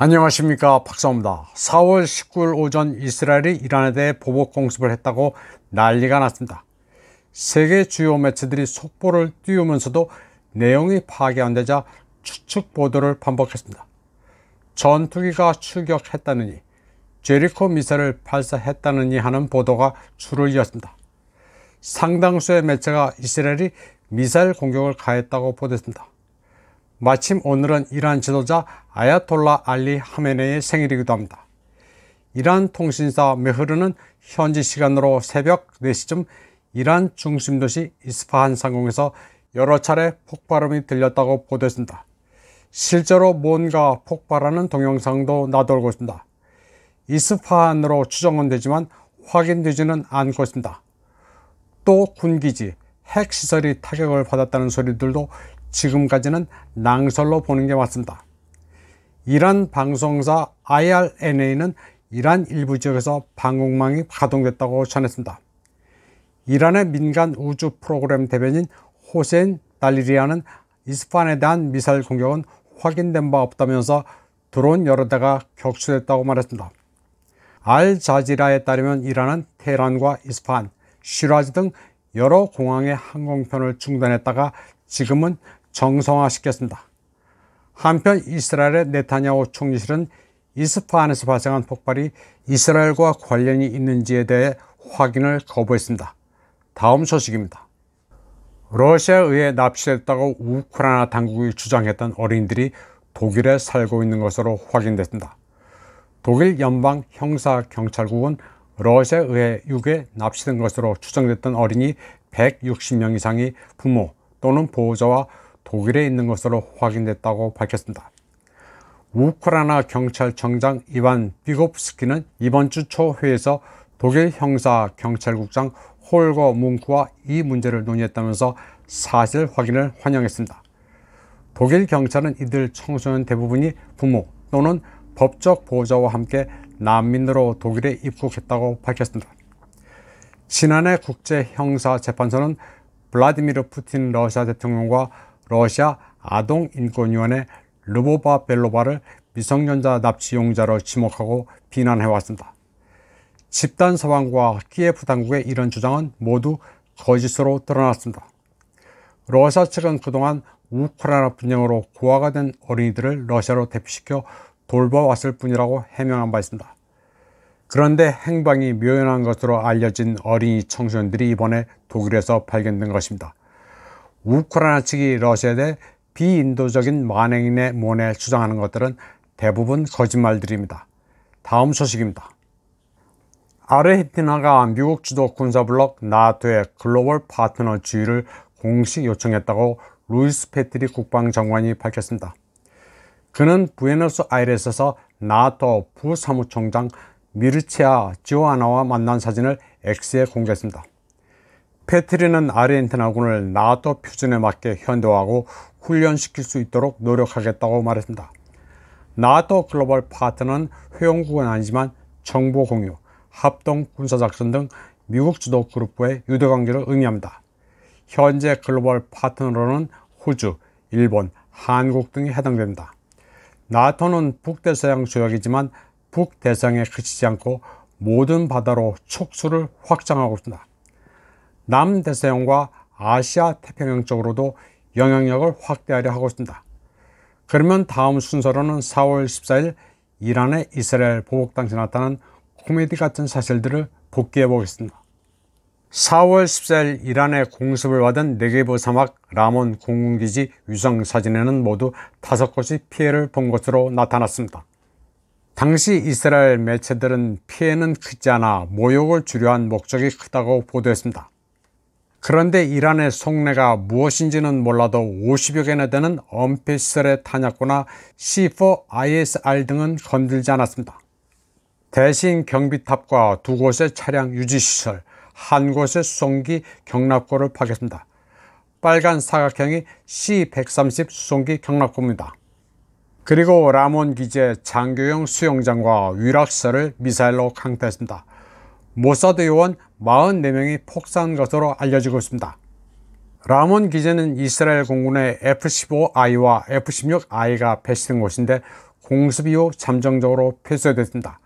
안녕하십니까, 박사입니다. 4월 19일 오전 이스라엘이 이란에 대해 보복 공습을 했다고 난리가 났습니다. 세계 주요 매체들이 속보를 띄우면서도 내용이 파악이 안 되자 추측 보도를 반복했습니다. 전투기가 출격했다느니, 제리코 미사일을 발사했다느니 하는 보도가 줄을 이었습니다. 상당수의 매체가 이스라엘이 미사일 공격을 가했다고 보도했습니다. 마침 오늘은 이란 지도자 아야톨라 알리 하메네이의 생일이기도 합니다. 이란 통신사 메흐르는 현지 시간으로 새벽 4시쯤 이란 중심 도시 이스파한 상공에서 여러 차례 폭발음이 들렸다고 보도했습니다. 실제로 뭔가 폭발하는 동영상도 나돌고 있습니다. 이스파한으로 추정은 되지만 확인되지는 않고 있습니다. 또 군기지, 핵시설이 타격을 받았다는 소리들도 지금까지는 낭설로 보는 게 맞습니다. 이란 방송사 IRNA는 이란 일부 지역에서 방공망이 가동됐다고 전했습니다. 이란의 민간 우주 프로그램 대변인 호세인 달리리아는 이스파한에 대한 미사일 공격은 확인된 바 없다면서 드론 여러 대가 격추됐다고 말했습니다. 알자지라에 따르면 이란은 테헤란과 이스파한, 시라즈 등 여러 공항의 항공편을 중단했다가 지금은 정상화시켰습니다. 한편 이스라엘의 네타냐후 총리실은 이스파한에서 발생한 폭발이 이스라엘과 관련이 있는지에 대해 확인을 거부했습니다. 다음 소식입니다. 러시아에 의해 납치됐다고 우크라이나 당국이 주장했던 어린이들이 독일에 살고 있는 것으로 확인됐습니다. 독일 연방 형사경찰국은 러시아에 의해 유괴 납치된 것으로 추정됐던 어린이 160명 이상이 부모 또는 보호자와 독일에 있는 것으로 확인됐다고 밝혔습니다. 우크라이나 경찰청장 이반 비고프스키는 이번 주 초 회의에서 독일 형사경찰국장 홀거 뭉크와 이 문제를 논의했다면서 사실 확인을 환영했습니다. 독일 경찰은 이들 청소년 대부분이 부모 또는 법적 보호자와 함께 난민으로 독일에 입국했다고 밝혔습니다. 지난해 국제형사재판소는 블라디미르 푸틴 러시아 대통령과 러시아 아동인권위원회 르보바 벨로바를 미성년자 납치용자로 지목하고 비난해왔습니다. 집단 서방과 키예프 당국의 이런 주장은 모두 거짓으로 드러났습니다. 러시아 측은 그동안 우크라이나 분쟁으로 고아가 된 어린이들을 러시아로 대피시켜 돌봐왔을 뿐이라고 해명한 바 있습니다. 그런데 행방이 묘연한 것으로 알려진 어린이 청소년들이 이번에 독일에서 발견된 것입니다. 우크라이나 측이 러시아에 대해 비인도적인 만행인의 모내 주장하는 것들은 대부분 거짓말들입니다. 다음 소식입니다. 아르헨티나가 미국 주도 군사블록 나토의 글로벌 파트너 지위를 공식 요청했다고 루이스 페트리 국방장관이 밝혔습니다. 그는 부에노스아이레스에서 나토 부사무총장 미르체아 지오아나와 만난 사진을 X에 공개했습니다. 페트리는 아르헨티나군을 나토 표준에 맞게 현대화하고 훈련시킬 수 있도록 노력하겠다고 말했습니다. 나토 글로벌 파트너는 회원국은 아니지만 정보 공유, 합동 군사작전 등 미국 주도 그룹과의 유대관계를 의미합니다. 현재 글로벌 파트너로는 호주, 일본, 한국 등이 해당됩니다. 나토는 북대서양 조약이지만 북대서양에 그치지 않고 모든 바다로 촉수를 확장하고 있습니다. 남대서양과 아시아 태평양 쪽으로도 영향력을 확대하려 하고 있습니다. 그러면 다음 순서로는 4월 14일 이란의 이스라엘 보복 당시에 나타난 코미디 같은 사실들을 복기해 보겠습니다. 4월 14일 이란의 공습을 받은 네게브 사막 라몬 공군기지 위성 사진에는 모두 5곳이 피해를 본 것으로 나타났습니다. 당시 이스라엘 매체들은 피해는 크지 않아 모욕을 주려 한 목적이 크다고 보도했습니다. 그런데 이란의 속내가 무엇인지는 몰라도 50여 개나 되는 엄폐시설의 탄약고나 C4ISR 등은 건들지 않았습니다. 대신 경비탑과 2곳의 차량 유지시설, 1곳의 수송기 경납고를 파괴했습니다. 빨간 사각형이 C-130 수송기 경납고입니다. 그리고 라몬 기지의 장교용 수영장과 위락시설을 미사일로 강타했습니다. 모사드 요원 44명이 폭사한 것으로 알려지고 있습니다. 라몬 기지는 이스라엘 공군의 F-15I와 F-16I가 배치된 곳인데 공습 이후 잠정적으로 폐쇄됐습니다.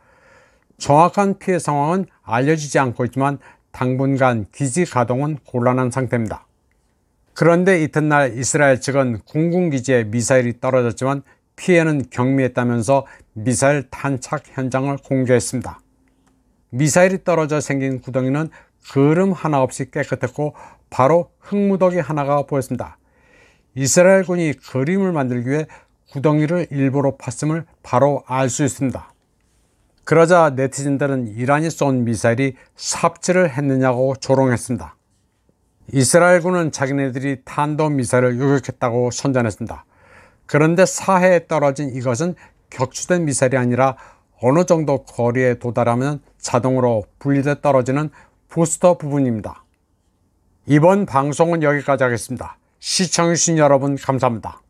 정확한 피해 상황은 알려지지 않고 있지만 당분간 기지 가동은 곤란한 상태입니다. 그런데 이튿날 이스라엘 측은 공군 기지에 미사일이 떨어졌지만 피해는 경미했다면서 미사일 탄착 현장을 공개했습니다. 미사일이 떨어져 생긴 구덩이는 그름 하나 없이 깨끗했고 바로 흙무더기 하나가 보였습니다. 이스라엘군이 그림을 만들기 위해 구덩이를 일부러 팠음을 바로 알 수 있습니다. 그러자 네티즌들은 이란이 쏜 미사일이 삽질을 했느냐고 조롱했습니다. 이스라엘군은 자기네들이 탄도미사일을 요격했다고 선전했습니다. 그런데 사해에 떨어진 이것은 격추된 미사일이 아니라 어느 정도 거리에 도달하면 자동으로 분리돼 떨어지는 부스터 부분입니다. 이번 방송은 여기까지 하겠습니다. 시청해주신 여러분 감사합니다.